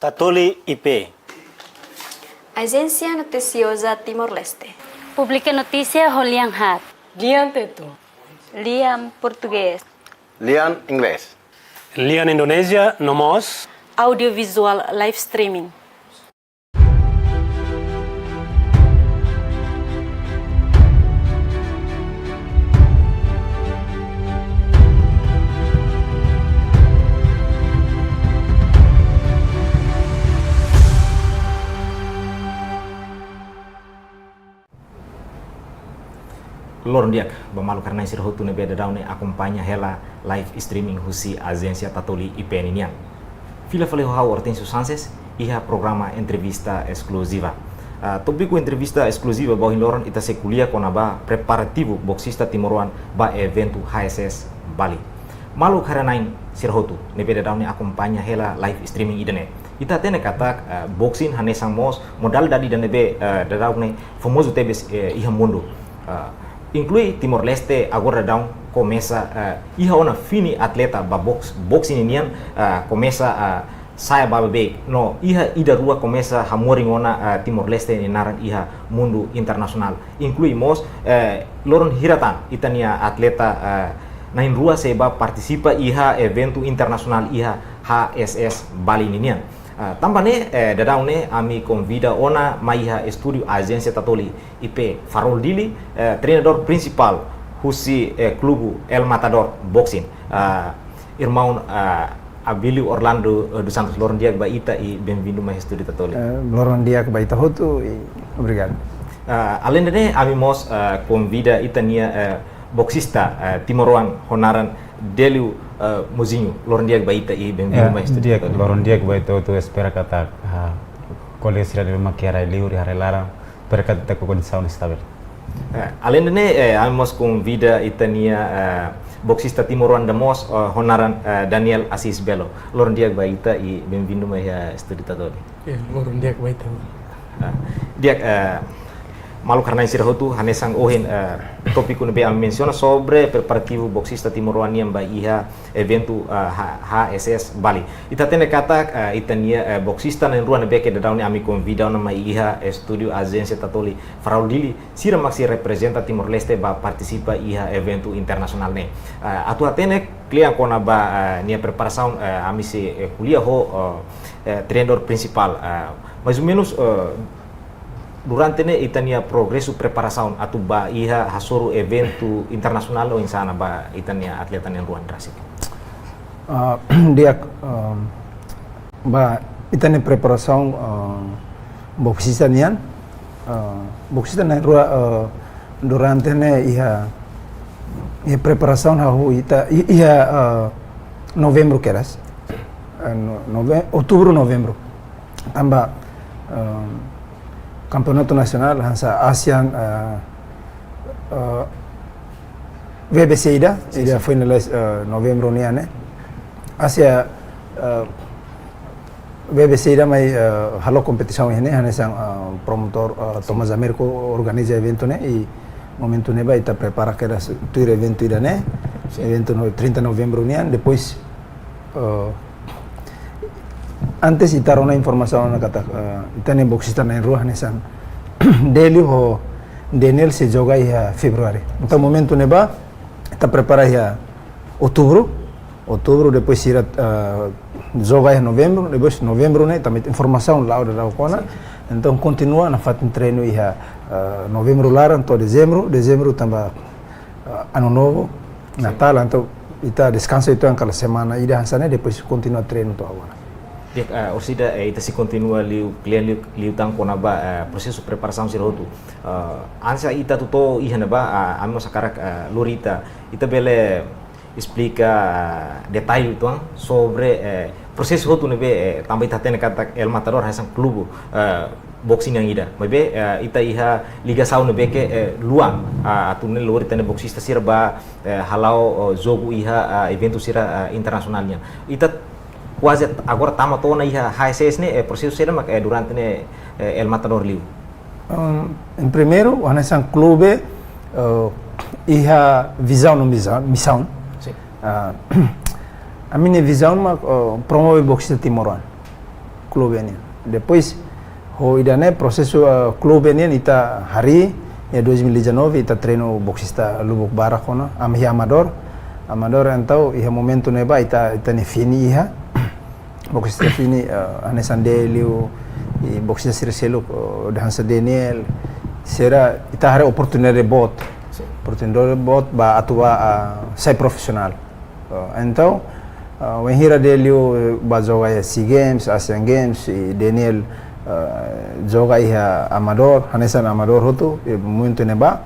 Tatoli IP. Agência Noticiosa Timor-Leste. Publica Notícia Holiang Hat. Lian Teto. Liam Português. Lian Inglês. Lian Indonesia, Nomos. Audiovisual Live Streaming. Lorong diak, bamalu karena isir hotu nebe daune acompanha hela live streaming husi agência Tatoli IPN-nian. Fila falei hau Hortensio Sanches iha programa entrevista exclusiva. Topiko entrevista exclusiva bahwa loron ita se kuliah konaba preparativo boxista timoruan ba evento HSS Bali. Malu karena sir hotu nebe daune acompanha hela live streaming idene. Ita tene katak boxing hanesang mos modal dadi dan nebe daune famoso tebes iha mundo. Inclui Timor-Leste agora começa iha ona fini atleta ba boxing inian começa saya babe no iha ida rua começa hamoring ona Timor-Leste naran iha mundo internasional inclui mos loron hiratan itania atleta nain rua seba participa iha evento internasional iha HSS Bali inian. Tampane dadaune ami convida ona maiha estúdio agência Tatoli IP Farol Dili treinador principal husi klubu El Matador Boxing irmão Abilio Orlando dos Santos Loron Diak Baita e bem-vindo mais estúdio Tatoli. Loron Diak Baita hotu obrigado. Além de ami mos convida itania boxista Timoroan Honaran Delio Mozinho, Loron Diak Baita e bem-vindo mais estúdio Tatoli. Loron Diak Baita tu espera kata kolesira de maquiara liuri harelara para kata condição estável. Além de ami mos convida itania boxista Timoroan Damos Honaran Daniel Assis Belo. Loron Diak Baita e bem-vindo mais estúdio Tatoli. Loron Diak Baita. Diak malu karena isir hotu hanesang ohin topik nebe am menciona sobre preparativo boxista Timoroan yang ba iha evento HSS Bali. Ita tene kata itania boxista nen ruan nebe ke dadaune ami convida ona iha studio agência Tatoli Farol Dili sira maxi representa Timor-Leste ba participa iha evento internasional ne. Atu atene klian kona ba nia preparação ami se kuliah ho treinador principal mais ou menos durante ne itania progresso preparação atu ba iha hasoro evento internasional o insana ba itania atleta nen ruan drasik. Dia ba itania preparação boxista nian boxista nen rua durante ne iha preparação hahu iha novembro keras outubro novembro tamba Campeonato Nacional hansa ASEAN VBC ida finalize novembro ni ane Asia VBC ida mai halo competição ini hanesang promotor Thomas Americo organiza evento ne e momento ne vai ita prepara que tu evento ida ne evento no 30 novembro ni ane depois antes itaron una información na kata itane boxista na rua hanesan Delio ho Daniel se joga ya Februari. Então momento neba está prepara ya outubro depois ira joga ya novembro depois novembro ne também informação lá da kona. Então continua na fat treino ya novembro lá então dezembro também ano novo Natal então ita descansa itu angkala semana ida hansane depois continua treino to agora. Orsida ita se continua liu tang kona ba processo preparação sir hotu ansa ita tuto ihana ba amo sakarak lurita ita bele explica detalhe tuang sobre processo hotu nebe também tatene kata El Matador hasan klubu boxing yang ida mebe ita iha liga sau nebe ke luang atune lurita ne boxista sirba halau jogo iha evento sira internasionalnya ita quase agora tama tona iha HSS ne processo será durante ne El Matador liu. Em primeiro, o hanesan clube iha visão no missão. A minha visão é promover boxista timoruan. clube ini. Depois ho idane processo clube ini ita hari ya 2019 ita treino boxista Lubuk Barak kono amhi amador então iha momento neba ita ne fini iha boxista fini Anesan Delio e boxista Circelo de Hansa Daniel será ita hari oportunidade bot ba atua sai profissional então o Henrique Delio ba joga SEA Games, Asian Games e Daniel joga iha amador, Hanesan amador hotu muito neba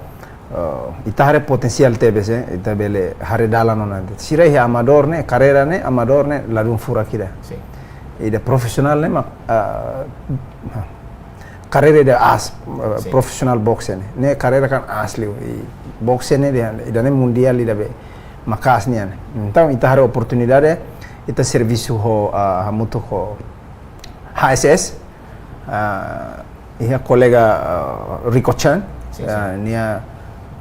ita hare potensial tebes ita bele hare dalan onante sira iha amador ne carreira ne amador ne ladun fura kida ida profissional ne carreira de as profissional boxe ne carreira kan asli boxe ne ida ne mundial ida be makas ne então ita hare oportunidade ita serviço ho muito ho HSS iha colega Rico Chan nia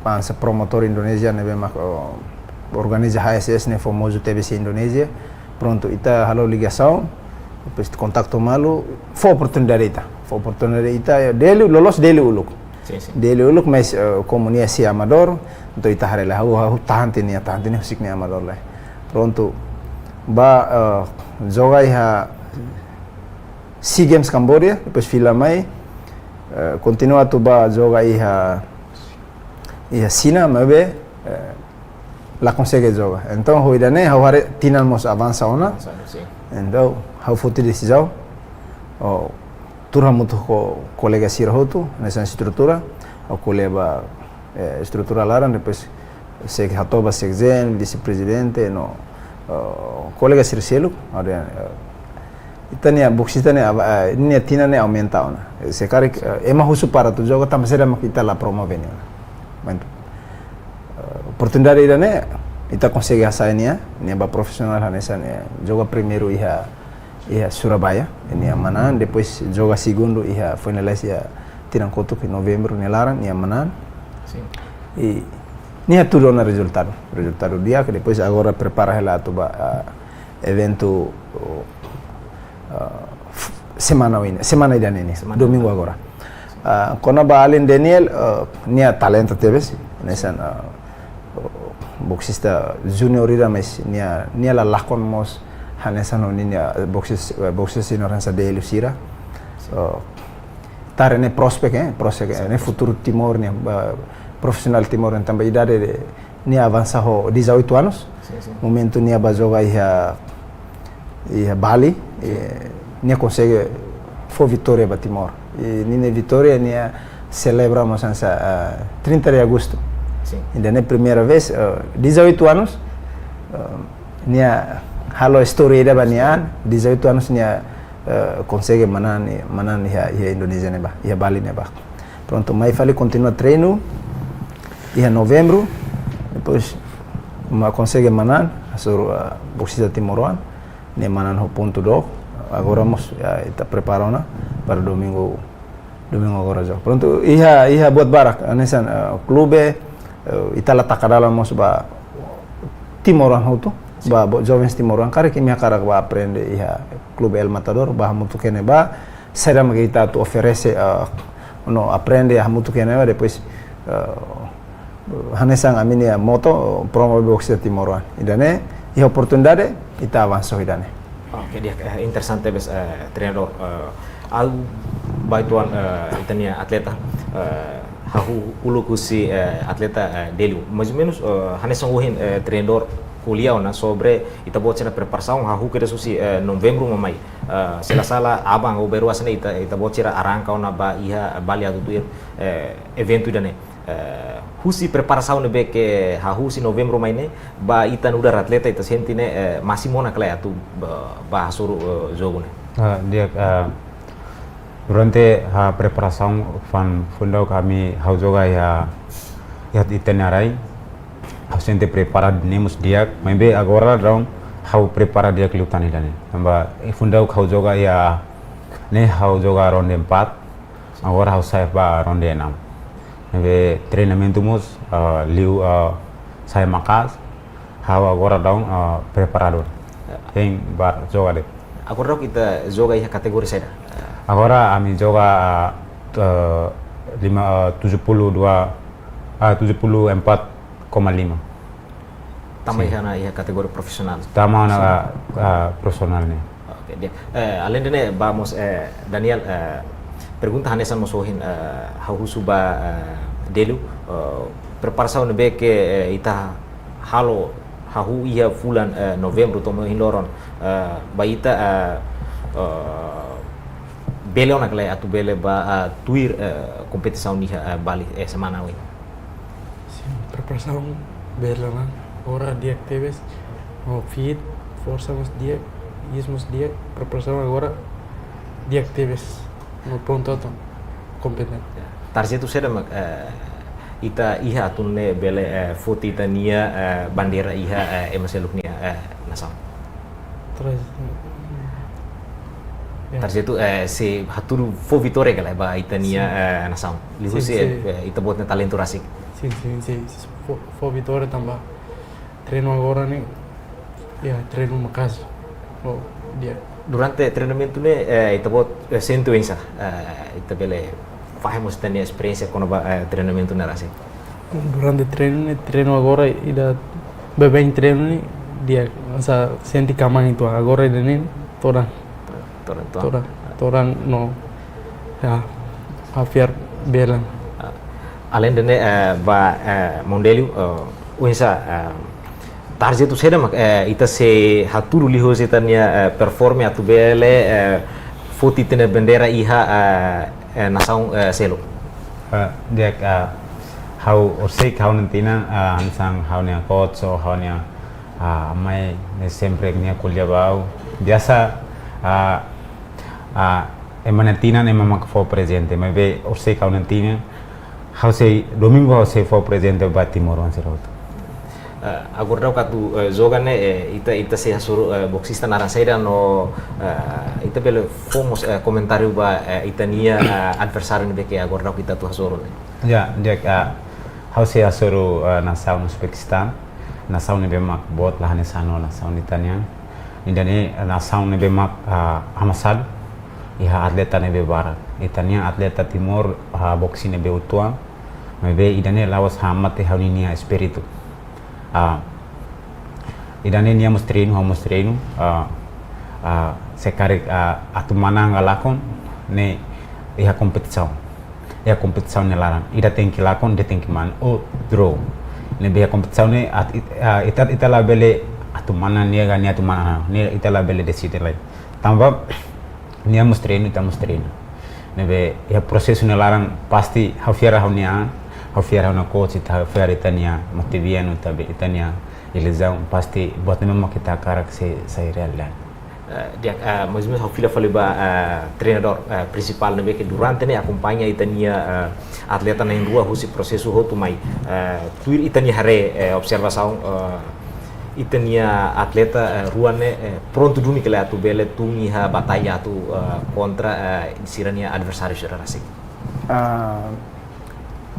pansa promotor Indonesia ne mak organiza HSS ne famoso TBC Indonesia pronto ita halo ligação depois contato malu foi oportunidade ita dele lolos dele uluk dele uluk mas como nia si amador então ita hare lah tahan tini husik ni amador lah pronto ba joga iha SEA Games Cambodia, depois filamai, continua tu ba joga iha Sina, mas lá consegue jogar. Então ho idane ho hare tinal mos avança ona. Então ho futi decisão. Turha muito colega sira hotu nessa estrutura, o colega estrutura lá depois se hatoba sexen, vice-presidente no colega Circelo, itania boxista ne tina ne aumenta ona se kare ema husu para tu joga tamasera makita la promover ne oportunidade ne ita consegue asa ne ba profissional hanesa ne joga primeiro iha Surabaya ne manan depois joga segundo iha finalize ya Tirankoto que novembro ne laran ne manan e ne tudo na resultado dia que depois agora prepara ela tu ba evento semana idane ini domingo agora kona ba Allen Daniel nia talenta tebes nesan boxista junior ira mas nia la lakon mos hanesan oni nia boxista ignorança dele sira tarene prospect ne futuro Timor nia profissional Timor então ba idade nia avança ho 18 anos momento nia ba joga iha Bali nia consegue foi vitória para Timor e nina vitória nia celebramos essa 30 de agosto ainda é primeira vez 18 anos nia halo story da banian 18 anos nia consegue manan ia Indonesia neba ia Bali neba pronto mai fali continua treino ia novembro depois consegue manan sur boxista timoruan ne manan ho ponto do agora está preparando para domingo agora já pronto iha buat barak anesan clube itala takadala mos ba Timoran hotu ba jovens Timoran kare que minha cara ba aprende iha clube El Matador ba muito kene ba será magita tu oferece no aprende a muito kene ba depois hanesan aminia moto promo boxe Timoran idane iha oportunidade ita avançou idane. Oke, dia interessante bes treinador au baituan itania atleta hahu uluku si atleta delu mais ou menos hanesan wohin treinador kuliah na sobre ita buat cena preparação hahu keda susi novembro mamai sela sala abang o beru asne ita buat cera arranca ona ba iha bali atu tuir evento idane husi preparação nebe que hahusi novembro maine ba itan udar atleta ita sentine masih mona klaya tu ba suru jogo ne dia durante a preparação fundou kami hau joga ya itinerário a gente prepara nemos dia mas be agora dong hau prepara dia kelutan idane tamba fundou hau joga ya ne hau joga ronde 4 agora hau sai ba ronde 6 Nebe treinamento mos liu saya makas hawa agora down preparador em bar joga de Agora kita joga iha kategori seda. Agora kami joga 74,5. Tama iha kategori profesional. Tama na profesional nih. Oke, dia. Além de vamos Daniel pergunta hanesan mosohin hausuba delu preparação nebe que ita halo hahu ia bulan novembro tomo hindoron baita bele ona kala atu bele ba tuir competição ni bali semana we. Sim, preparação bela lá. Ora dia que teves, o fit, força nos dia, ismos dia, preparação agora dia que teves, no ponto todo competente. Tarjetu seda mak ita iha tunne bele foto ita nia bandera iha emaseluknia nasam. Terus Tarjetu se haturu fo vitore kala ba ita nia nasam. Lihu se ita botnya talento rasik. sim, for vitória também. Treino agora nih, ya treino uma casa. Oh, dia. Durante treinamento ne ita bot sentu insa ita bele fahamos tania experiência quando treinamento na rasik. Durante treino agora ida bem treino nih dia asa senti kamang itu agora ida nih toran no ya afiar belan. Além de ba mondelu uinsa tarjetu seda mak ita se haturu liho setania performe atu bele foti tene bendera iha nasaung selo. Dia how orsik how nantina hansang how nia coach o how nia mai sempre nia kuliah bau biasa emanantina ne mama fo presente mai be orsik how nantina how sei domingo how sei fo presente ba Timor Wanserot. Agora katu jogane ita se hasuru boxista naranseira no ita bele fomos comentário ba itania adversário ne beke agora kita tu hasuru. Ya, dia how sei hasuru nasaun Uzbekistan, nasaun ne bemak bot lahane sano nasaun itania. Indani nasaun ne bemak Hamasal iha atleta ne be barat. Itania atleta Timor boxing ne be utua. Mebe idane lawas hamate hauninia espiritu. Idane nia mostreinu sekarang atu mana ngalakon ne iha kompetisi ne larang ida tengki lakon de tengki man draw ne biha kompetisi ne ita labele atu mana nia gani atu mana ne ita labele decide lai tambah nia mostreinu ne be iha proses ne larang pasti hafiara haunia na coach ita hafiara itania motivian utabe itania ilisão pasti buat memang kita karak se real dan dia mesmo fila faliba treinador principal ne beke durante ne acompanha itania atleta na rua husi processo hotu mai tuir itania hare observação itania atleta rua ne pronto dumi kala tu bele tungi ha batalha tu contra sirania adversário serasik.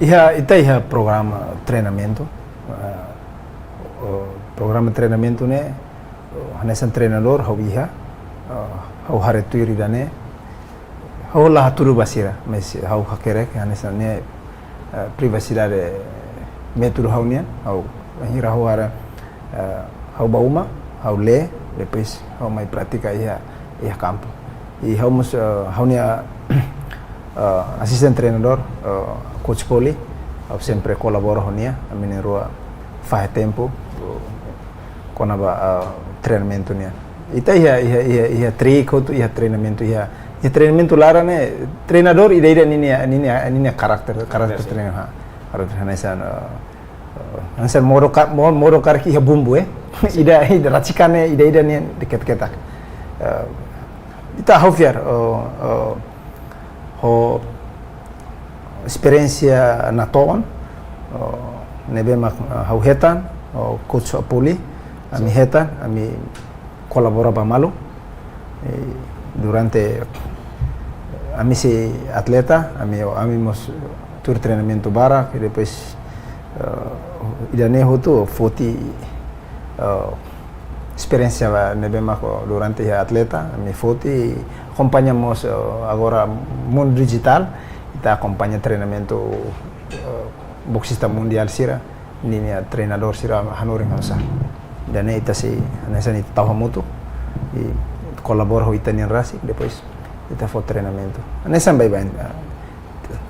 Iha programa treinamento. Programa treinamento ne hanesan treinador hau iha hau hare tuiri dane hau lah turu basira mes hau hakerek hanesan ne privacidade metro hau nian hau hira hau hara hau bauma hau le depois hau mai pratica iha campo e hau mus hau nia assistant treinador coach Poli hau sempre colabora honia amine rua faz tempo com a treinamento nia. Ita ia trick ou ia treinamento lara ne treinador ida nini karakter treino ha. Harus hanesan moro karki ia bumbu ida racikane ida ni deket-ketak. Ita hafiar ho experiência na ton nebe mak hauhetan coach Poli ami hetan ami colabora bamalu durante ami si atleta ami mos tur treinamento bara que depois idane hotu foti experiência nebema durante a atleta, me foti, acompanhamos agora mundo digital, kita acompanha treinamento boxista mundial sira, ninha treinador sira Hanuri Hansa. Dan ita si nessa ni tahu mutu e colabora com Itanian Racing, depois ita for treinamento. Nessa bem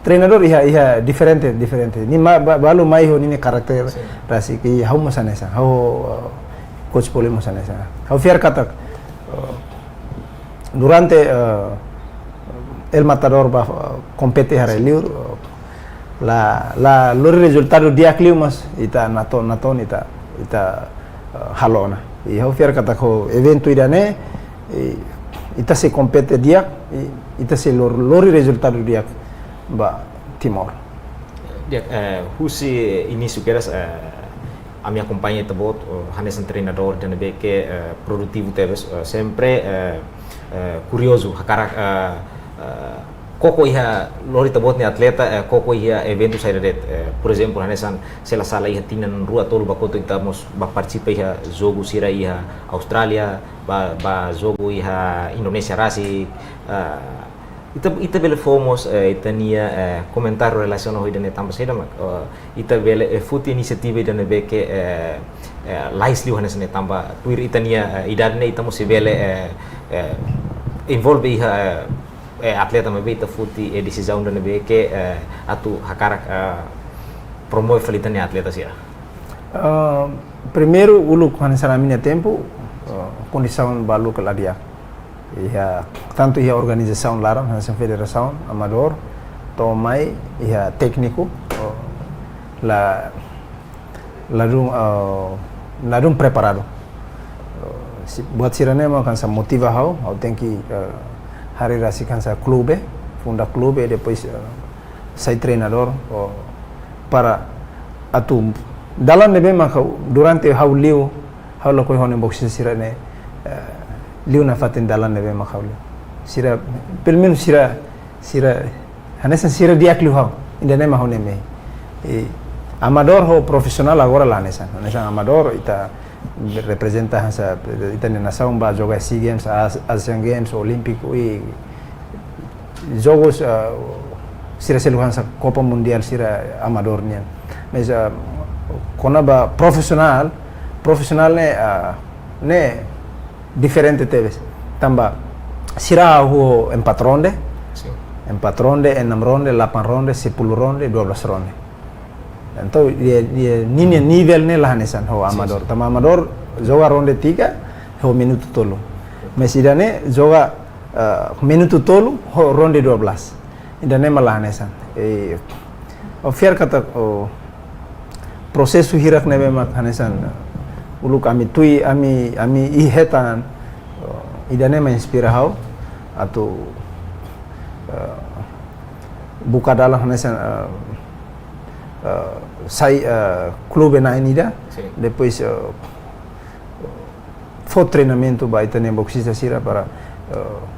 treinador ia diferente. Ni balu mai ho ni karakter Racing que hau masa nessa. Hau coach poli masa nessa. Hau fiar kata durante el matador va compete hara liur la lor resultado dia kliu mas ita naton ita halona. E hau fiar kata ko evento idane ita se compete dia ita se lor resultado dia ba Timor. Dia husi início queras a minha companhia tabot hanesan treinador dan beke produtivo teves sempre curioso hakarak koko iha lori tabot ni atleta koko iha evento sai det por exemplo hanesan sela sala iha tinan rua tolu bakoto itamos ba participa iha jogo sira iha Australia ba jogo iha Indonesia Racing ita bele fomos itania comentário relacionado idane tamba seda mak ita bele futi inisiativa idane beke laisliu hanesne tamba tuir itania idadne itamo se bele involve iha atleta me beta futi decisão dane beke atu hakarak promove falitane atleta sia. Primeiro ulu hanesana minha tempo condição balu kaladia. Ia tanto ia organização larang hanesan federação amador to mai ia técnico ladum preparado buat siranema kan sa motiva hau tem que hari rasi kan sa clube funda clube depois sai treinador para atu dalam nebe maka durante hau liu hau lo ko hone boxe sirane liu na fatin dalan nebe makawli sira pelmen sira hanesan sira dia kliu hau indane ma hone me amador ho profesional agora lá hanesan amador ita representa hansa ita nação ba joga SEA Games Asian Games Olímpico e jogos sira selu hansa Copa Mundial sira amador nian mas kona ba profesional ne diferente teves tamba sira ho 4 ronde empat ronde 6 ronde 8 ronde 10 ronde 12 ronde então dia nini nível ne lah hanesan ho amador tama amador joga ronde 3 ho minuto tolu mas idane joga minuto tolu ho ronde 12 idane malah hanesan ofiar kata prosesu hirak nebe mak hanesan ulu kami tui ami ihetan idane ma inspira hau atau buka dalam hanesan sai clube na inida depois for treinamento ba itane boxista sira para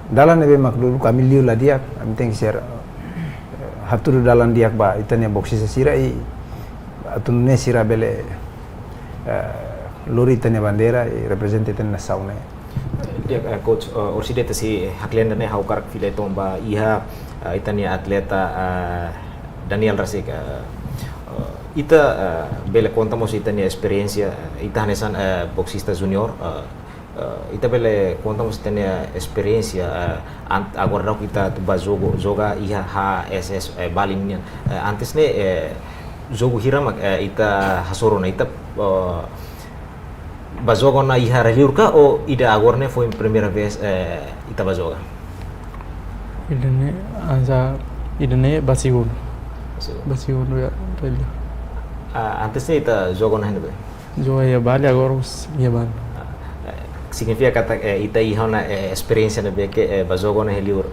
dalam nebe mak dulu kami liu la diak ami tem que ser haturu dalam diak ba itane boxista sira i atun ne sira bele lori tanya bandera representa tanya saune dia coach orsideta si haklenda ne haukar file tomba iha itania atleta Daniel Racing ita bele contamos itania experiencia ita hanesan boxista junior ita bele contamos itania experiencia agora kita tuba joga iha HSS Bali antes ne jogo hiramak ita hasorona ita bazoga na iha reliurka o ida agorne foi primeira vez ita bazoga idane basigun ya relio antes ne ita jogo na hende joga ya Bali agora ya Bali significa kata ita iha na experiência na beke bazoga na reliur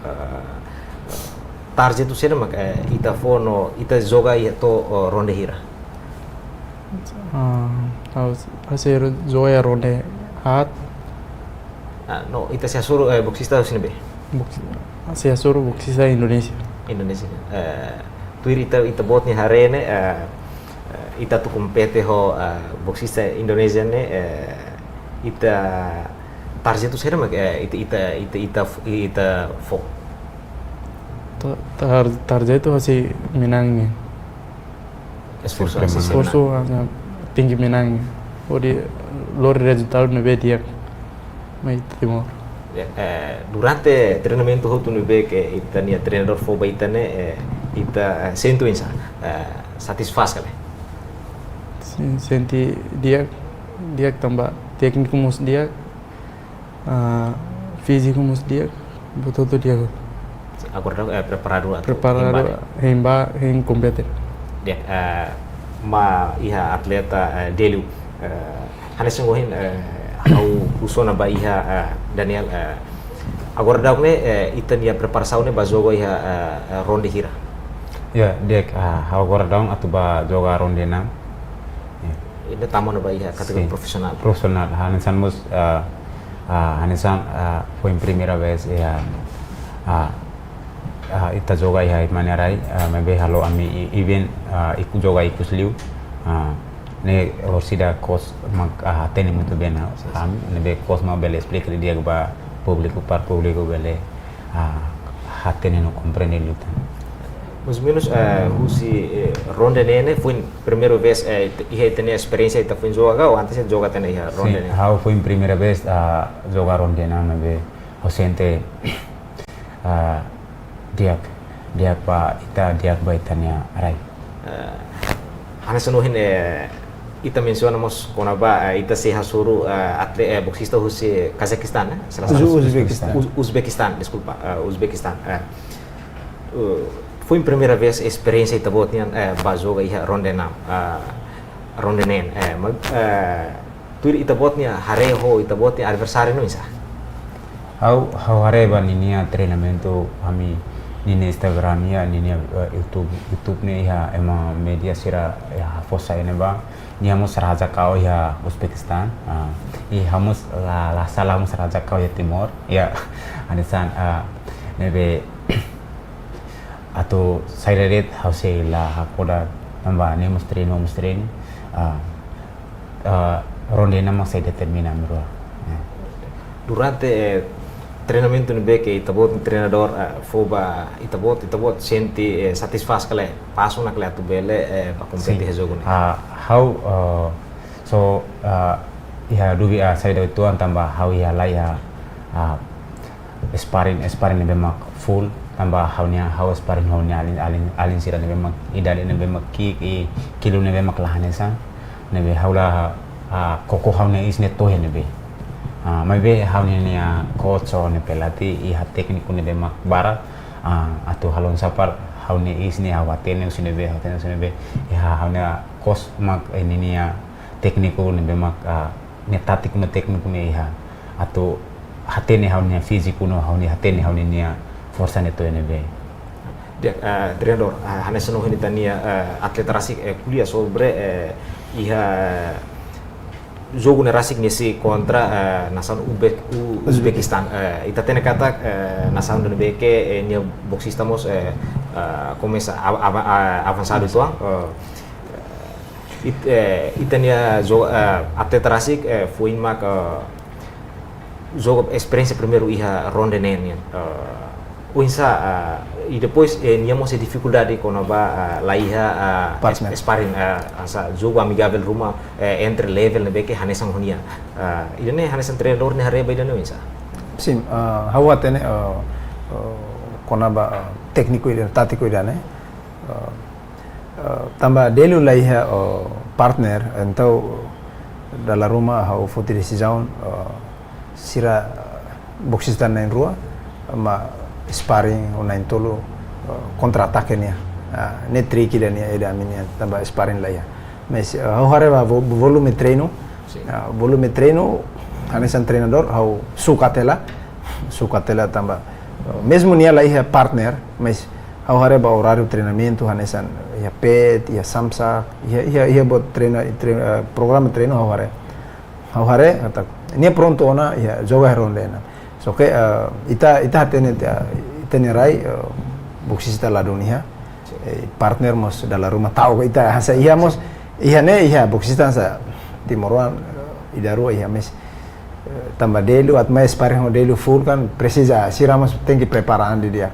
target tu sera mak ita fono ita joga ia to ronde hira hacer joga ronde hat no ita se asuro boxista sini be se asuro boxista Indonesia tu ita bot ni harene ita tu compete ho boxista Indonesia ne ita target tu saya mak ita fo. Tarja itu masih menangnya. Esforço hanya tinggi menangnya. Odi lor resultado no dia mai Timor. Durante treinamento hotu no be que ita nia treinador fo ba ita ne ita sento insa satisfaz kale. Senti dia tambah técnico mus dia físico mus dia betul dia Agora preparado em competir. Dia ma iha atleta delu hanes ngohin au usona ba iha Daniel agora daw ne ita nia preparação ne ba jogo iha ronde hira. Ya, dek agora daw atu ba joga ronde na. Ini tamu ba iha kategori profesional. Profesional, hanesan mus hanesan foi primeira vez ita joga iha manerai mebe halo ami event iku joga ikus liu ne orsida kos mag tene muito bem am nebe kos ma bele explica dia ba público par público bele hatene no compreende luta. Mais ou menos husi ronde nene foi primeira vez iha tene experiência ita foi joga ou antes joga tene iha ronde nene. How foi primeira vez jogar ronde na mebe ausente dia pa dia ba itania arai. Hanes nohin ita mencionamos kona ba ita se hasuru atleta boxista husi Kazakhstan Uzbekistan, desculpa, Uzbekistan. Foi a primeira vez experiência ita botnian ba joga iha ronde nen tuir ita botnia hareho ita botnia adversário no isa. How hareba ninia treinamento kami nini Instagram ya nini YouTube ne ya ema media sira ya fosa ene ba ni hamus raja kau ya Uzbekistan hamus la salam raja kau ya Timor ya anisan nebe atau saya lihat hause la hakoda namba ne mustrin ronde nama saya determina mirua. Durante treinamento no que itabot treinador foba itabot senti satisfaz kale paso na kale tu bele pa compete he jogo ne how so ya dubi saya do tuan tambah how ya la ya sparring ne bemak full tambah how sparring haunya alin sira ne bemak idale ne bemak kilo ne bemak lahanesan ne be haula koko hauna isne tohe ne be maybe hawni ni coach o ni pelatih iha tekniku ni bemak bara atau halon sapar hawni isni hawatene usine be iha hawni coach mak ini ni tekniku ni bemak ni tatik ni tekniku ni iha atau hatene hawni fisiku no hawni hatene hawni ni força ni to ni be. Dia treinador hanes no ini tania atleta rasik kuliah sobre iha jogo na rasik nesse contra nação Uzbekistan. Ita tene kata nação do Beke nia boxista mos começa avançado tuang. Ita nia jogo atleta rasik foi mak jogo experiência primeiro iha ronde nen. Uinsa e depois níamos dificuldade com a laiha sparring asa jogo amigável rumah entre level ne beke hanesan honia idane hanesan treinador ne hareba idane uinsa sim hawa tene konaba técnico idane tático idane tambah delu laiha partner então dalam rumah hau foto decisão sira boxista na rua ma sparring unain tolo kontra-atake nia ne tricky dan ya eda minia tambah sparring lah ya mas hau hareba volume treino hanesan treinador hau sukatela tambah mesmo nia lah ya partner mas hau hareba horário treinamento hanesan ya pet ya samsa ya bot programa treino hau hare kata nia pronto ona ya joga ronde na so que ita tene rai boxista la dunia partner mos dalam rumah tahu ita hasa ia mos ia boxista sa timoruan idaru ia mes tambah delu at mais sparring delu full kan precisa siramos tem que preparar andi dia.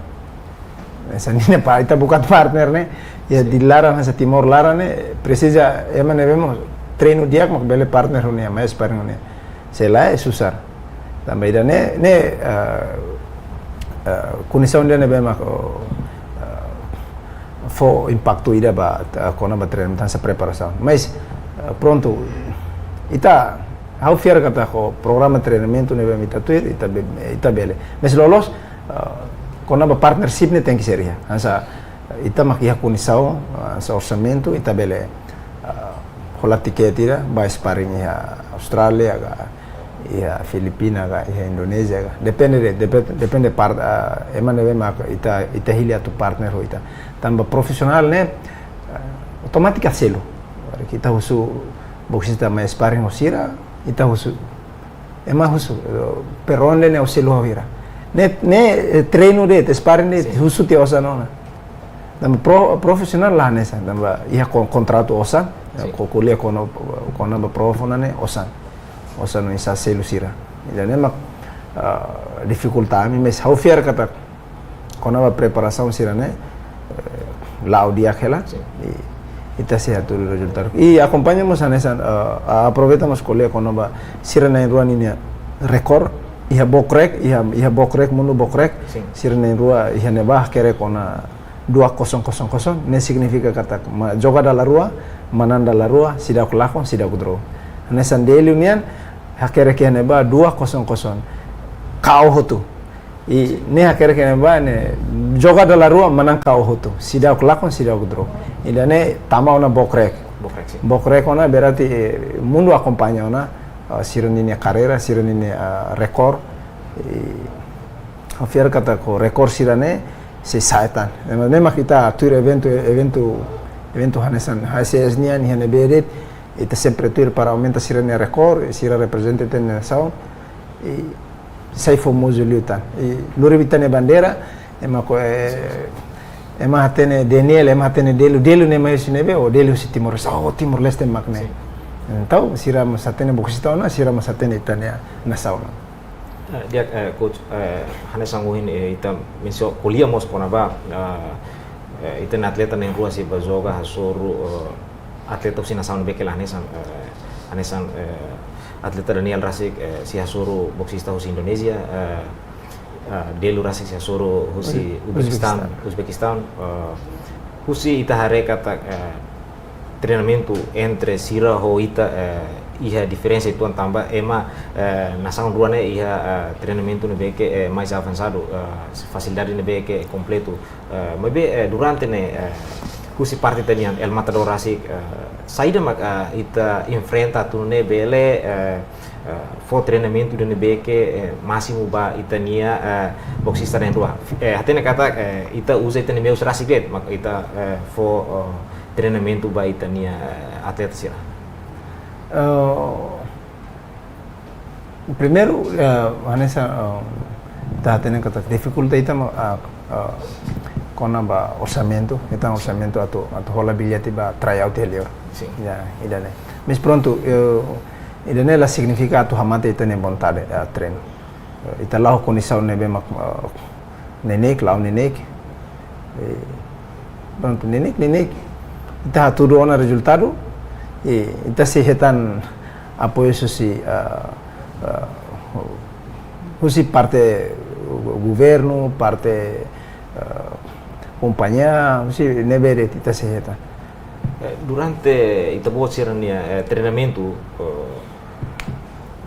Essa nina pa ita bukan partner ne ya dilarang sa Timor larang ne precisa emang vemos treino dia mak bele partner ne mais sparring ne. Sela susar. Tambah ida ne condição dia ne bema fo impacto ida ba kona ba treinamento essa preparação. Mas pronto ita how fiar kata ko programa treinamento ne bema ita bele. Mas lolos kona ba partnership ne tem que ser ya. Asa ita makia condição sa orçamento ita bele hola tiket ida ba sparring ya Australia ya Filipina ya Indonesia depende part emane bema ita hilia tu partner ho ita tambah profesional ne otomatik selo kita husu boxista mais sparring osira ita husu ema husu peronde ne oselo hira ne treino de sparring de husu te osa nona tambah profesional lah nesa tambah ia contrato osa ko kuliah kono ba profona ne osa no isa selo sira dan emak dificuldade mas how fiar kata kono ba preparação sira ne lao dia aquela e está certo o resultado e acompanhamos a nessa aproveitamos colega quando ba sira na rua ninya record ia bokrek ia bokrek mundo bokrek sira na rua ia nebah kere kona 2000 ne significa kata joga da la rua mananda la rua sida kulakon sida kudro nessa dele unian hakere ke neba 200 kau hotu e ne hakere ke neba ne joga da la rua manang kau hotu sida kulakon sida kudro e dane tama ona bokrek ona berarti mundo acompanha ona sironine carreira sironine record afiar kata ko record sirane se saitan memang kita tur evento hanesan HCS nian hane bedet ita sempre tur para aumenta sirane record sira representante na nação e sai famoso lutan e lori bitane bandera ema hatene Daniel ema hatene delu ne mai sinebe o delu si Timor Leste makne então sira masatene boxista ona sira masatene itania nação dia coach hanesan uhin ita menso kuliah mos konaba ita atleta nem rua si bazoga hasuru atleta usina sound bekel hanesan atleta Daniel Rasik si hasuru boxista husi Indonesia Delu Rasik si hasuru husi Uzbekistan husi ita hare kata treinamento entre sira ho ita iha diferença itu tambah ema nação ruane iha treinamento ne beke mais avançado facilidade ne beke completo mas durante ne kusi parte tenian El Matador Rasik saída ita enfrenta tu ne bele for treinamento ne beke máximo ba itania boxista ne rua atene kata ita usa ita ne meus Rasik det mak ita for treinamento ba itania atleta sira. Primeiro, Vanessa, está tendo que dificuldade então com o orçamento, então orçamento a rola bilhete para tryout ele, sim, já, idane. Mas pronto, idane ela significa tu hamate itane vontade a treino. Ita lá condição nebe mak nenek lá nenek, pronto nenek, ita tudo ona resultado. E ita se retan apoio si parte governo parte companhia si nevere ita se retan durante ita buat sirania treinamento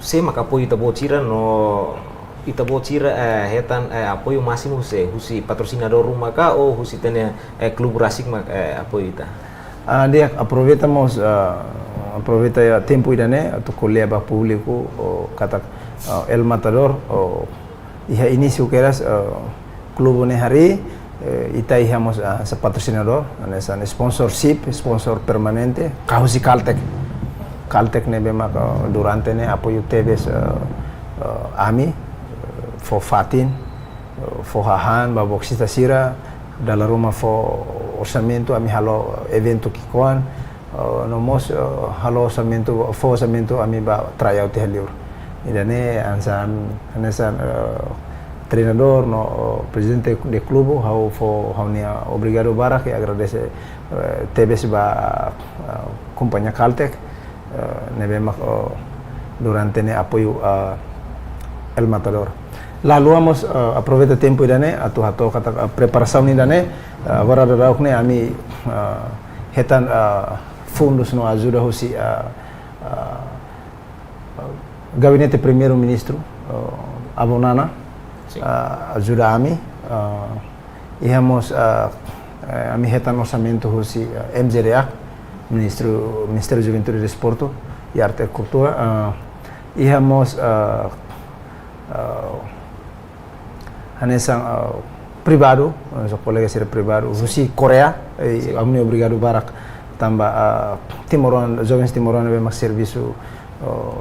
se maka apoio ita buat sira no ita buat sira retan apoio máximo se husi patrocinador rumah ka ou husi tene club Rasik mak apoio ita dia aproveitamos aproveita ya tempo idane tu kuliah ba público kata El Matador iha início que eras club ne hari ita ihamos sa patrocinador nessa sponsorship sponsor permanente kausi Caltech ne bema durante ne apoio TVs ami for Fatin for Hahan ba boxista sira dalam rumah for orçamento ami halo evento kikoan nomos halo orçamento ami ba tryout heliur idane anesan treinador no presidente de clube hau nia obrigado bara que agradece TBS ba companhia Caltech nebe mak durante ne apoio El Matador. Lalu amos aproveita tempo idane atu hato kata preparação idane agora da ne ami hetan fundos no ajuda hosi gabinete primeiro-ministro Abonana ajuda ami ami hetan orçamento hosi MJDA Ministério de Juventude e Desporto e Arte e Cultura hanesang privado so colega ser privado hosi Korea amni obrigado barak tambah jovens timoran be mak serviço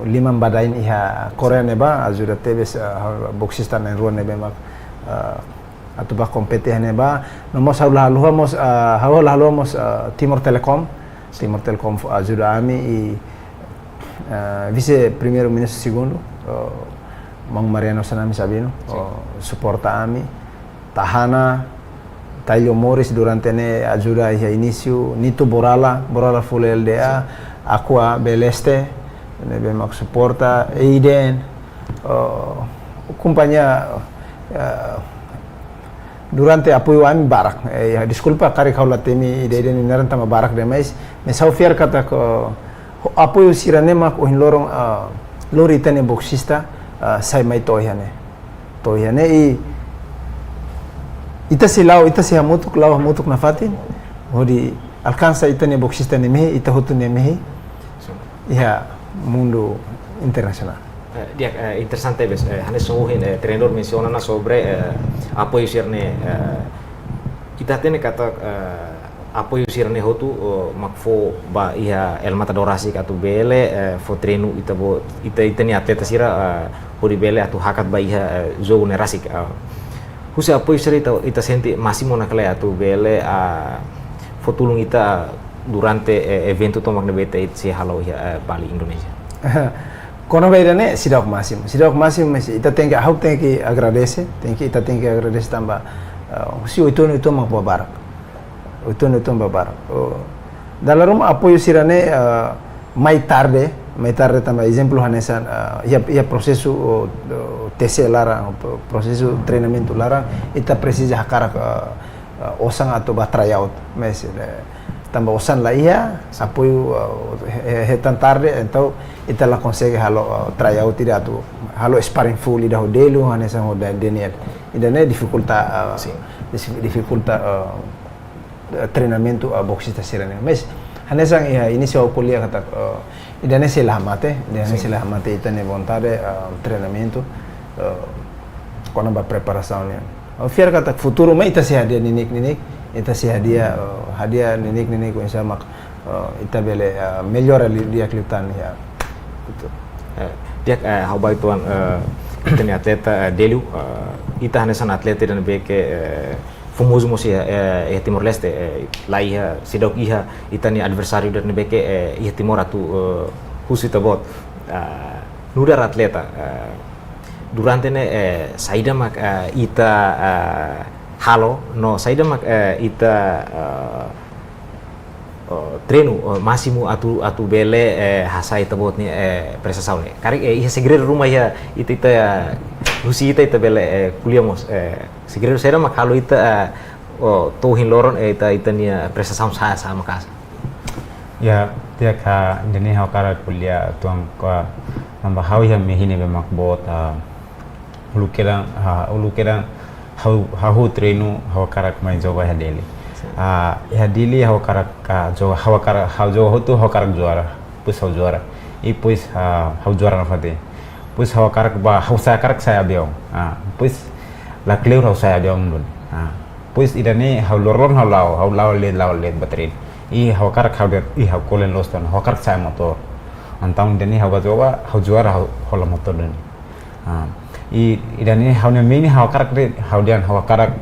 lima badain iha Korea neba ajuda TBS boxista na ruan nebe mak atuba kompeti neba nomos haluamos Timor Telecom ajuda ami vice primeiro ministro segundo Mang Mariano Sanami Sabino suporta ami Tahana Tailio Morris durante ne ajuda iha início Nito Borala full LDA Aqua Beleste nebe mak suporta Eiden companhia durante apoio ami barak desculpa kari kaula temi Eiden inaran tama barak demais mesau fiar kata ko apoio siranema ko hinlorong lori tane boxista sai mai toihane ita si hamutuk na fatin hodi alcança itane boxista nemehi ita hutu nemehi iha mundo internacional. Interessante bes. Hannes sohin trainer menciona sobre apoio sirne ita tene kata apoio sirne hotu makfo ba iha El Matador asik atu bele fo treinu ita ni atleta sira hori bele atu hakat ba iha jogo ne rasik husa apoio sira ita senti masimo nakle atu bele fo tulung ita durante evento tomak ne bete si halau iha Bali Indonesia. Kono bairane sidak masim mas ita tem que agradecer tambah si itu mak babarak dalam apoio sirane mai tarde tambah exemplo hanesan ia processo TC larang processo treinamento larang ita precisa hakara osang atau tryout mas tambah osan lah ia apoio hetan tarde então ita la consegue halo tryout tidak tu halo sparring full ida hodelu hanesan hoda deniat idane dificulta treinamento boxista sirane mas hanesan ia início kuliah kata idane sila hamate ita ne vontade treinamento quando ba preparação ne fiar kata futuro mai ita se hadia ninik ita se hadia ninik ko insya mak ita bele melhora dia klitan ya betul dia how by tuan ita ni atleta Delu ita hanesan atleta dan beke famoso mosi Timor Leste lá iha sidok iha ita ni adversário dan beke iha Timor atu husita bot nudar atleta durante ne saida mak ita halo no saida mak ita treino máximo atu bele hasai tabot ni prestação ne kari iha segredo rumah iha ita husi ita bele kuliamos segredo saida mak halo ita tohin loron ita ni prestação sama casa ya dia ka indene ha kara kuliah tuang ka namba hau ya mehine be mak bot ulukeran hau treino hau karak mai joga ya dele ya dili hau karak ka joga hau joga hotu hau karak juara pus hau juara i pus hau juara na fate pus hau karak ba hau saya karak saya beong pus la kleur hau saya beong dun pus idane hau lorong hau lau let batrin i hau karak hau det i hau kolen lostan hau karak saya motor antang deni hau joga hau juara hau la motor dun idane hau ne meni hau karak de hau dian hau karak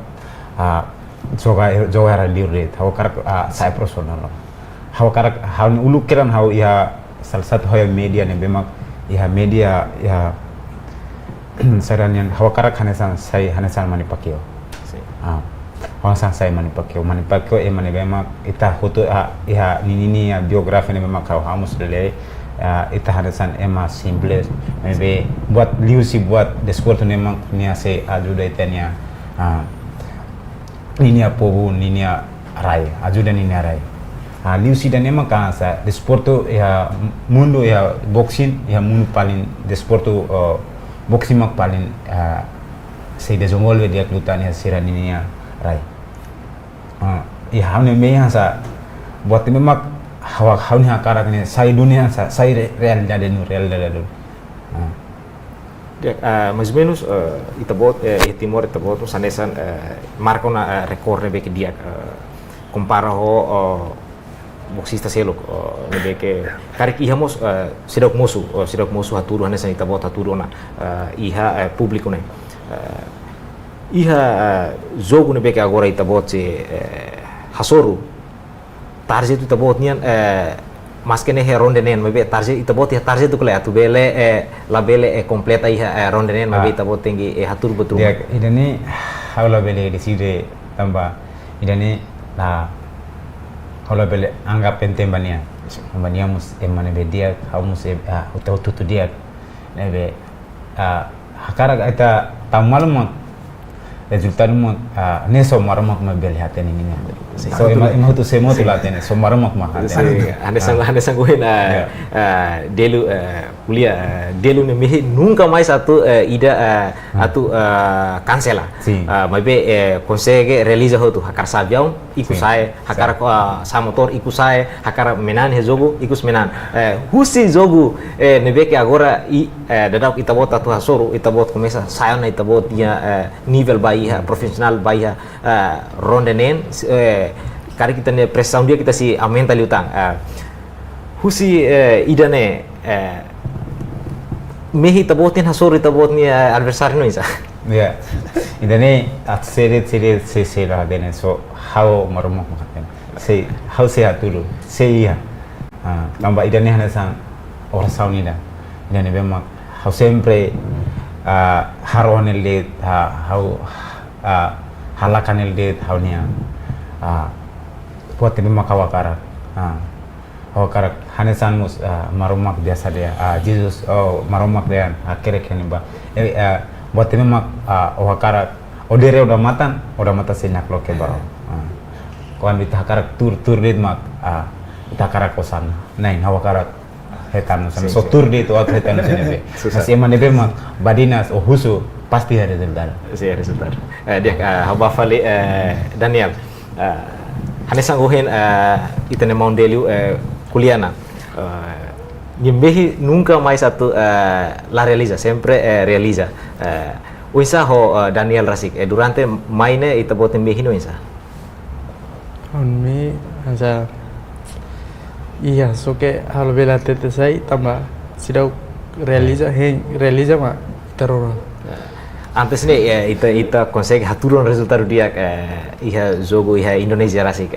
joga era liret hau karak saya personal hau karak hau ulu kiran hau iha salah satu hau media ne bemak iha media iha saranian hawakarak hanesan sai hanesan Manny Pacquiao. Hanesan sai Manny Pacquiao mani bema ita hutu iha nini ya biografi ne memang kau hamus dele ita hanesan ema simple maybe buat liusi buat desporto memang nia se ajuda itania ninia pobu ninia rai ajuda ninia rai liusi dan memang kansa desporto ya mundo ya boxing ya mundo paling desporto boxing mak paling se desenvolve dia klutan ya sira ninia rai ya hamne me sa buat memang hawni hakarak ni sai dunia sai real jadi mais ou menos itabot Timor itabot sanesan marca na recorde be que dia compara ho boxista selok be que karik ihamos sidok musu haturu hanesan itabot haturu na iha público ne iha jogo ne be que agora itabot hasoru target itabot nian mas kene he ronde nen mabe target itabot ya target tu kale atu bele la bele completa iha ronde nen mabe itabot tinggi hatur betul dia idani hawla bele decide tamba idani la hawla bele anggap pentem bania mus emane be dia hamus utu dia nebe hakara ita tamalum resultado neso maramak mabel haten ini so ima tu semo tu laten so maramak mahaten ane sangguin delu kuliah delu ne mehi nunca mais atu ida atu cancela mabe consegue realiza hotu hakar sabião iku sai hakar samotor iku sai hakar menan he jogo ikus menan husi jogo nebe que agora dadap itabot atu hasoru itabot começa sai na itabot dia nível bahia profissional bahia ronde nen kari kita ne pressão dia kita si aumenta liutang husi idane mehi tabotin hasor tabot ni adversário no isa ya idane at seret se la dene so how marumok makaten se how se atulu se iya tambah idane hanesan oração ni da idane bemak how sempre haron el det how halakan el det how nia buat ini makawakara hawakarak hanesan mus marumak biasa dia Jesus marumak dia akhirnya kini buat ini mak hawakarak odere udah mata senyak lo ke baro kawan kita hakarak tur dit mak kita hakarak kosan nain hawakarak hetan sana so tur dit waktu hetan sini masih emang nebe mak badinas husu pasti ada resultat dia haba fali Daniel hanesan gohen itane Moundeliu kuliana nyembehi nunca mais atu la realiza sempre realiza uisa ho Daniel Rasik durante maine itabot nyembehi no isa on me asa iya so que hal bela tete sai tamba sidau realiza ma teror antes ne ita consegue haturon resultado dia iha jogo iha Indonesia Rasik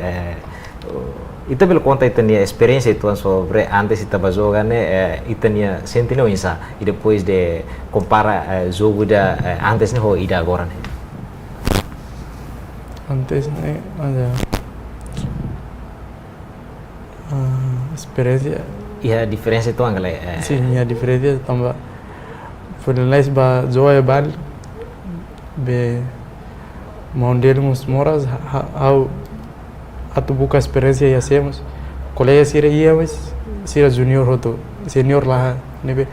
ita bel conta itania experiência itu sobre antes ita bajoga ne itania sentino insa e depois de compara jogo da antes ne ho ida agora ne antes ne ada experiência iha diferença itu angale sim a diferença tamba por nós ba joia bal be Moundeliu mus moras how atu buka experiência ya hacemos colega sira íamos sira junior hoto senior lah nebe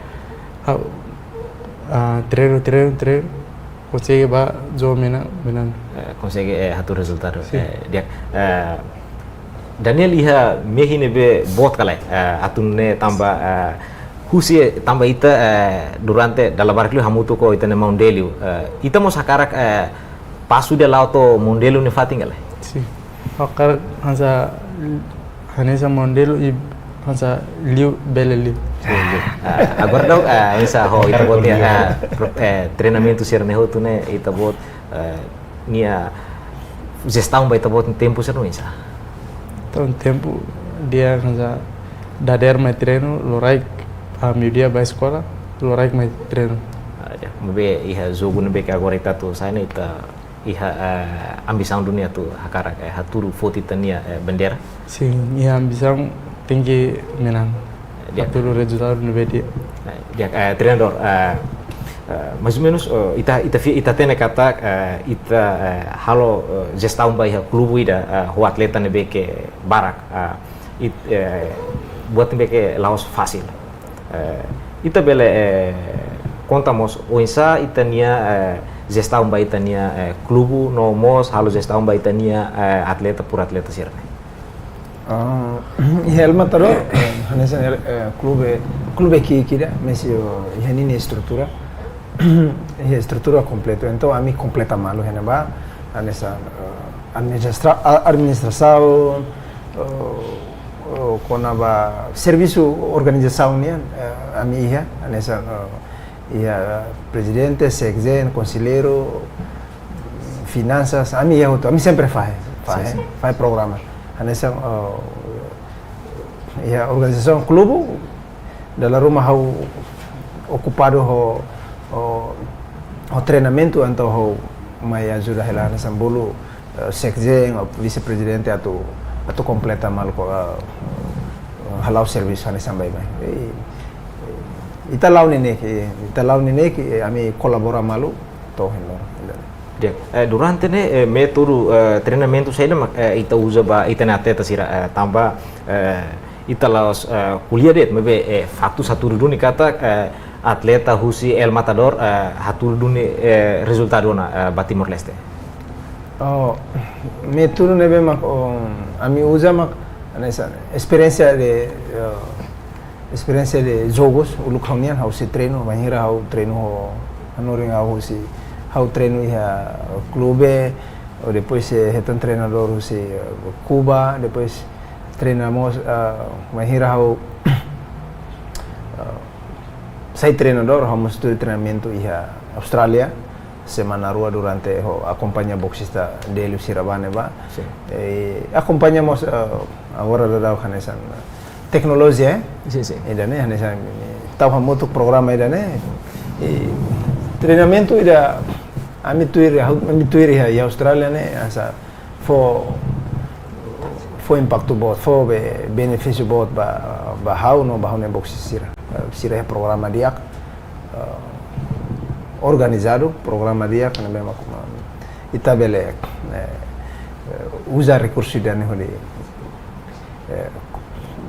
treino consegue ba jo menan consegue hatu resultado dia Daniel iha mehi nebe bot kala atune tamba husi tamba ita durante dalam barclio hamutu ko ita ne Moundeliu ita mo sakarak pasu de lauto Moundeliu ne fatingale si akar hansa hanesa Moundeliu i hansa liu bele liu agora dau esa ho ita bot ya treinamento sirne ho tune ita bot nia gestão ba ita bot tempo ser isa então tempo dia hansa dader mai treino lorai a media ba escola lorai mai treino mbe iha jogo nebe que agora ita tu sai ita iha ambição dunia tu hakara haturu foti tania bendera. Sim, e a ambição tem que menang. Dia Pelo resultado no dia. Dia treinador mais ou menos ita tene kata ita halo gestão bai klubu ida o atleta nebe que barak buat nebe que laos fácil. Ita bele contamos o insa itania gestão bai itania klubu no mos halo gestão bai itania atleta por atleta sirne. El Matador, nessa clube que queria, mas a minha estrutura, a estrutura completa. Então a mim completa malo, a nessa administração, com a serviço organização né, a minha, nessa presidente, secretário, conselheiro, finanças, a mim sempre faz programa. Nessa a organização clube da rumah hau ocupado o treinamento então hau mai ajuda ela nessa bolo secretário vice-presidente atu completa mal ko halau serviço nessa bem ita lau nene que a mim colabora malu to hello. Durante ne método treinamento saída ita usa ba ita na atleta sira tambah ita laos kuliah det mebe faktu satu duni kata atleta husi El Matador hatu duni resultado na ba Timor Leste. Método nebe mak ami usa mak nessa experiência de jogos uluk haunian hausi treino banhira hau treino anoring hausi hau treino ia clube, depois retan treinador se Cuba, depois treinamos mahira hau sai treinador vamos tu treinamento ia Australia semana rua durante acompanha boxista Delio Sirabane ba acompanhamos agora da hanesan teknologi e dane hanesan tau hamoto programa e dane treinamento ida ami tuir ya Australia ne asa fo impacto bot fo benefício bot ba hau no ba ne box sira programa dia organizado programa dia kana memang itabele usa recursos dane holi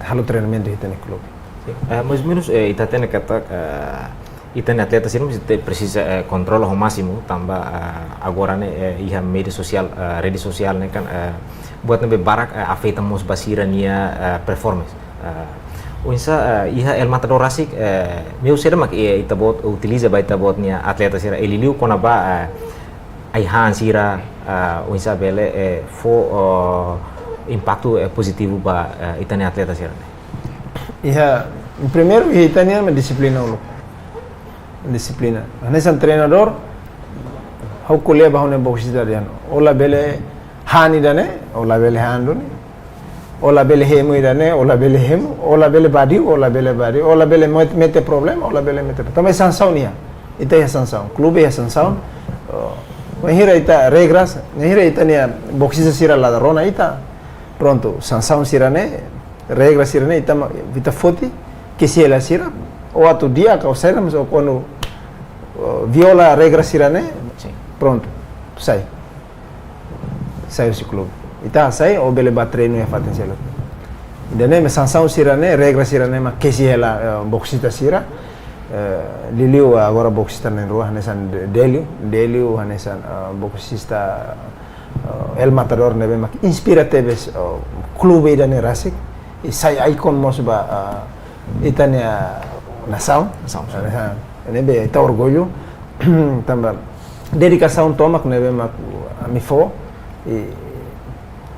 halo treinamento hitane club mais ou menos ita tene kata ita ne atleta sini precisa controle ao máximo tambah agora ne iha media sosial rede sosial ne kan buat nebe barak afeta mos basira nia performance Unsa iha El Matador Rasik meu sera mak ita bot utiliza ba ita bot nia atleta sira eliliu kona ba ai han sira unsa bele fo impacto positivo ba ita ne atleta sira iha primeiro ita nia disciplina ulo disciplina. Nessa treinador, hau kuliah bahune boxista dian. Ola bele hani dane, ola bele handuni. Ola bele hemu dane, ola bele hemu, ola bele badi, ola bele mete problem, ola bele mete. Também sanção nia. Ita ya sanção. Clube ya sanção. Mahira ita regras, mahira ita nia boxista sira la rona ita. Pronto, sanção sira ne, regras sira ne ita foti que se ela sira ou outro dia que saímos ou quando viola a regra sirane pronto sai o clube então sai ou bele bat treino e fatem selo dene me sanção sirane regra sirane mas que se ela boxista sira liliu agora boxista na rua nesan Delio nesan boxista El Matador nebe mas inspira tebes clube dane Rasik e sai icon mos ba itania nação, nebe ita orgulho, também dedicação toma que nebe me fo e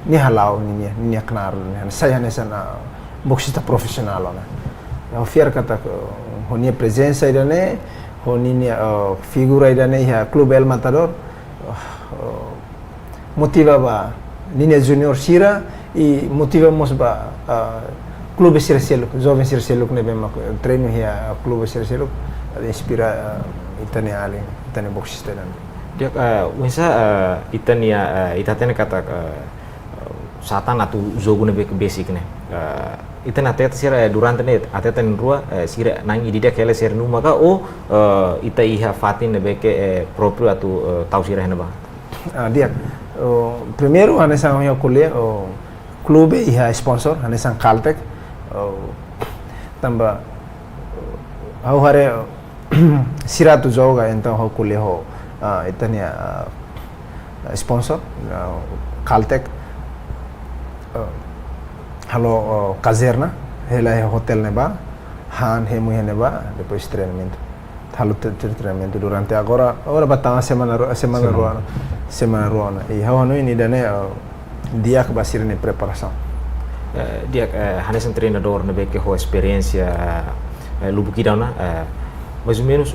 ni halau ni aknar saya nessa boxista profissional né. Eu fier kata honia presença ida ne, honia figura ida ne ya clube El Matador motiva ba linha junior sira e motivamos ba clube Sirseluk, jovem Sirseluk nebe mak treino ya clube Sirseluk inspira itania ali itania boxista dan Dia wensa itania itatene kata satan atau jogo ne basic ne. Itana teta sira durante ne ateta ne rua sira nang idida kele ser nu maka ita iha fatin ne beke proprio atau tau sira hena ba. dia primeiro anesan eu kuliah clube iha sponsor anesan Caltech tamba au hare sira tu joga então ho kuliah ho itania sponsor Caltech halo caserna hela hotel neba han hemu neba depois treinamento halo treinamento durante agora batang semana ruana e hawano ini dane dia que basir ne preparação dia hanesan treinador ne beke ho experiência lubuki dauna mais ou menos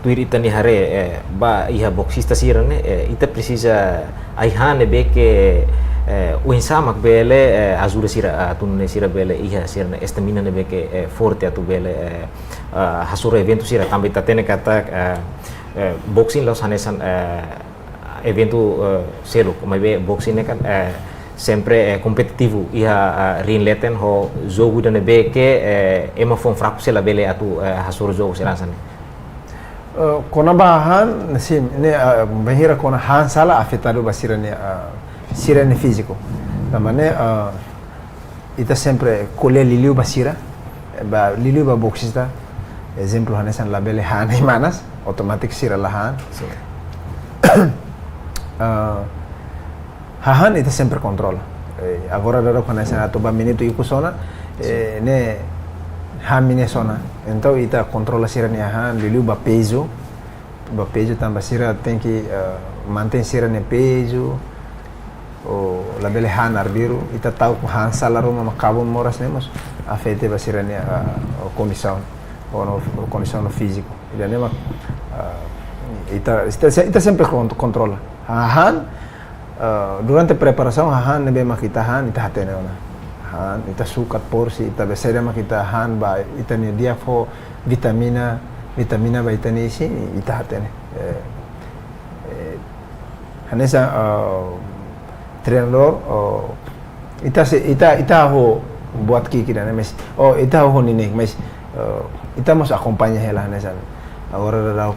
tuir itani hare ba iha boxista sirane ita precisa ai hane beke o insama bele azura sira tunne sira bele iha sira estamina ne beke forte atu bele hasura evento sira tambe tatene kata boxing los hanesan evento selo como be boxing ne kan sempre competitivo iha rinleten ho jogo ne beke ema fon fraco sela bele atu hasura jogo sira sane kona bahan sim ne bahira kona han sala afetado basira ne sirene físico. Namane ita sempre colher liliu basira, liliu ba boxista. Exemplo hanesan labele han manas, automatic sira lahan. Hahan ita sempre controla. Agora dado hanesan ato ba minuto iku sona, ne han mine sona. Então ita controla sira ne han liliu ba peso tamba sira tem que manter sira ne peso. Labele han arbiru ita tahu han salaro mama kabun moras nemos afete basirane condição condição físico ida nema ita sempre controla han durante preparação han nebe makita han ita hatene ona han ita sukat porsi ita besere makita han ba ita ne dia fo vitamina ba ita ne isi ita hatene hanesa treinador ita ho buat kiki dan mes ita ho nini mes ita mos acompaña hela nesan agora da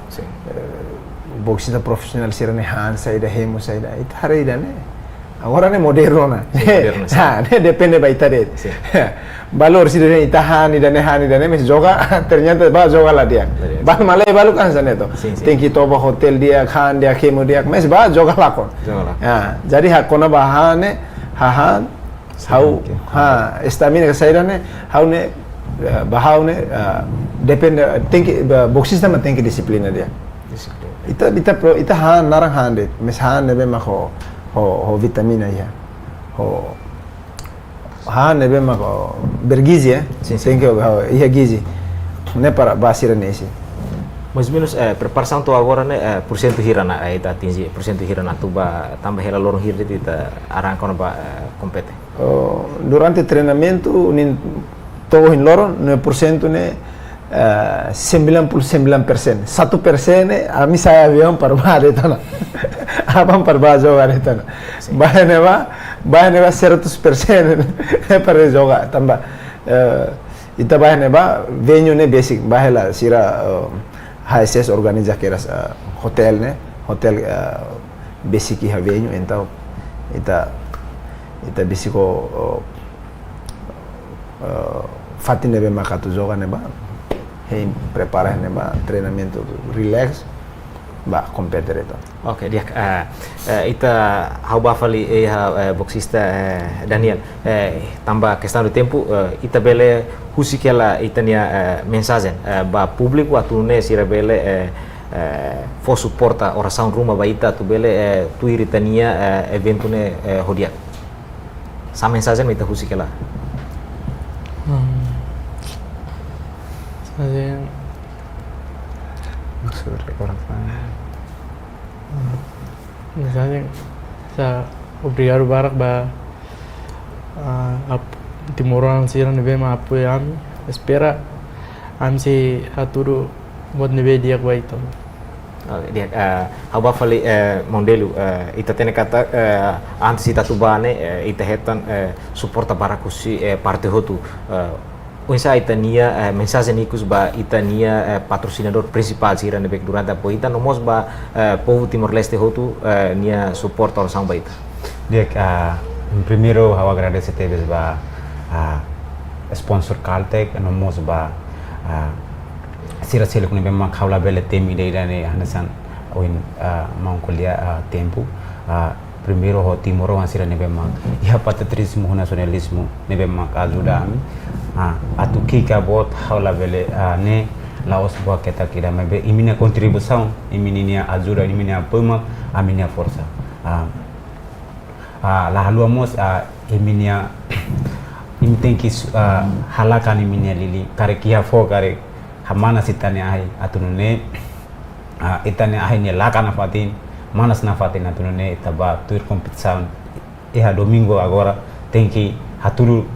boxista profissional sirane han saida hemu saida ita hari dan agora ne moderno na ne depende ba ita de valor sirane ita han dan mes joga ternyata ba joga lah dia ba malay balu kan sana itu tem que toba hotel dia han dia hemu dia mes ba joga lakon jadi hakona bahane hahan hau estamina ke sairane hau ne bahau ne depende tem que boxista mas tem que disiplina dia ita han narang han de mes han ne be ma ho vitamina ya han ne be ma bergizi tem que ia gizi ne para basira nesse mais ou menos preparação to agora né porcento hirana ita atingi porcento hirana tu ba tambah hela lorong hirde ita arranca ba compete durante treinamento nin todo in loro 9% ne 99%. 1% a mi saya avião para baixo então abang para baixo jogar então bahane ba 100% para jogar tambah ita bahane ba venue ne basic bahela sira HSS organiza keras hotel ne hotel basic iha venue então ita bisico fatine be makato joga ne ba prepara ne ba treinamento relax ba competere itu. Oke, dia ita hau bafali boxista Daniel tambah questão do tempo ita bele husikela itania mensagem ba público atune sira bele for suporta oração rumah ba ita tu bele tu iritania evento ne hodia. Sa mensagem ita husikela. Saya misalnya sa obrigado barak ba timoran siran nebe ma apoio espera am se aturo mod nebe dia ba itu Dia hau bafali mondelu ita tene kata antes ita tubane ita hetan suporta barakusi parte hotu Unsa ita nia mensagem nikus ba ita nia patrocinador principal sira nebek durante a ita nomos ba povo Timor-Leste hotu nia suporta sang ba ita. Dia primeiro eu agradeço teves ba sponsor Caltech nomos ba sira sele kuni bema khawla bele temi dei dane hanasan oin mau kuliah tempo primeiro ho Timoro sira ne bema ia patriotismo nacionalismo ne bema ajuda ami atu kika bot khawla bele ne laos boa kita kira mebe iminia contribuição iminia ajuda iminia pema aminia força la haluamos iminia tem que halakan iminia lili kare kia fo kare hamana sitane ai atunune itane ai ne lakana fatin manas na fatin atunune itaba tur competição domingo agora tem que haturu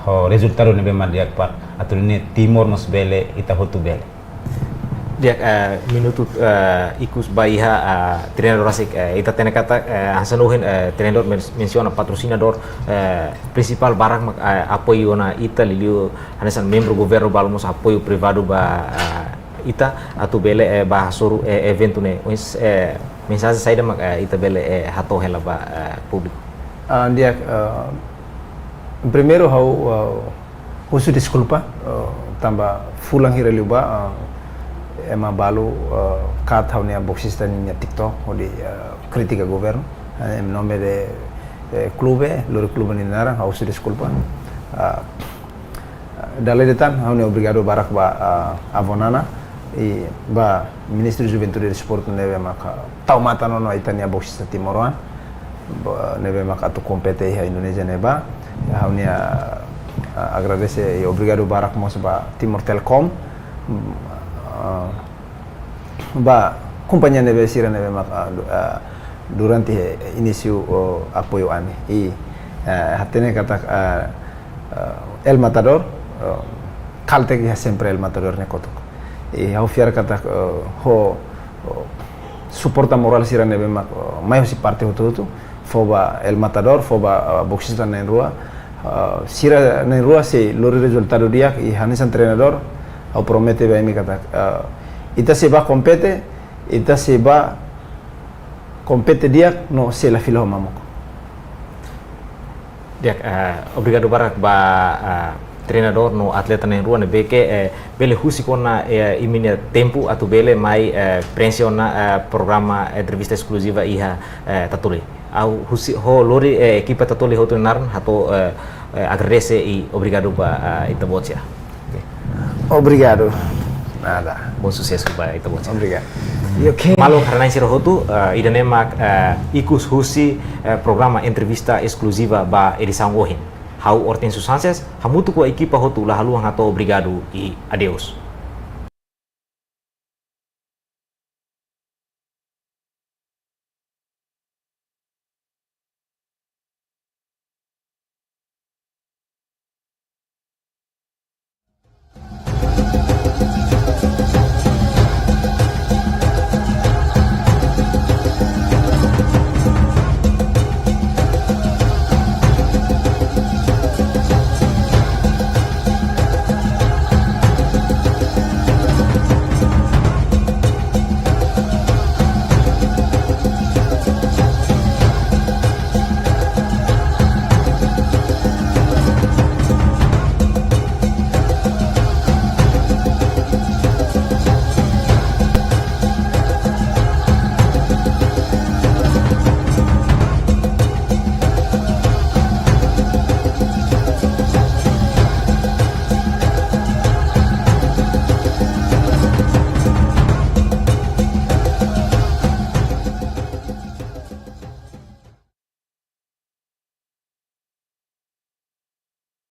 ho resultado ne bema diak par atunune Timor nos bele ita hotu bele dia minuto ikus baiha treinador asik ita tene kata hasanuhin treinador menciona patrocinador principal barang apoio na ita liliu hanesan membro governo balmos apoio privado ba ita atu bele ba soru evento ne mensagem saída mak ita bele hato hela ba público dia primeiro husu desculpa tamba fulang hireliu ba ema balu kat haunia boxista nia TikTok di kritika governo em nome de clube loro clube ni nara hausu desculpa dalle detan haunia obrigado barak ba avonana e ba ministro de juventude e desporto neve maka tau mata no itania boxista timoroan neve maka tu compete ha Indonesia neba haunia agradece e obrigado barak mos ba Timor Telkom ba companhia neve sira neve durante início apoio ani e hatene kata El Matador Caltech é sempre El Matador ne kotok e ao fiar kata ho suporta moral sira neve mai si parte tudo foba El Matador foba boxista na rua sira na rua se lori resultado dia e hanesan treinador au promete ba mi kata ita se ba compete dia no se la filo mamoko dia obrigado barak ba treinador no atleta na rua ne beke bele husi kona iminia tempo atu bele mai presiona programa entrevista exclusiva iha tatuli au husi ho lori equipa tatuli ho tunaran hato agradece e obrigado ba ita bocia. Obrigado. Nada. Bom sucesso para ita bocia. Obrigado. Malo karena sira hotu idanemak ikus husi programa entrevista exclusiva ba edição ohin. Hau Hortencio Sanchez hamutu ko equipa hotu la haluang hato obrigado e adeus.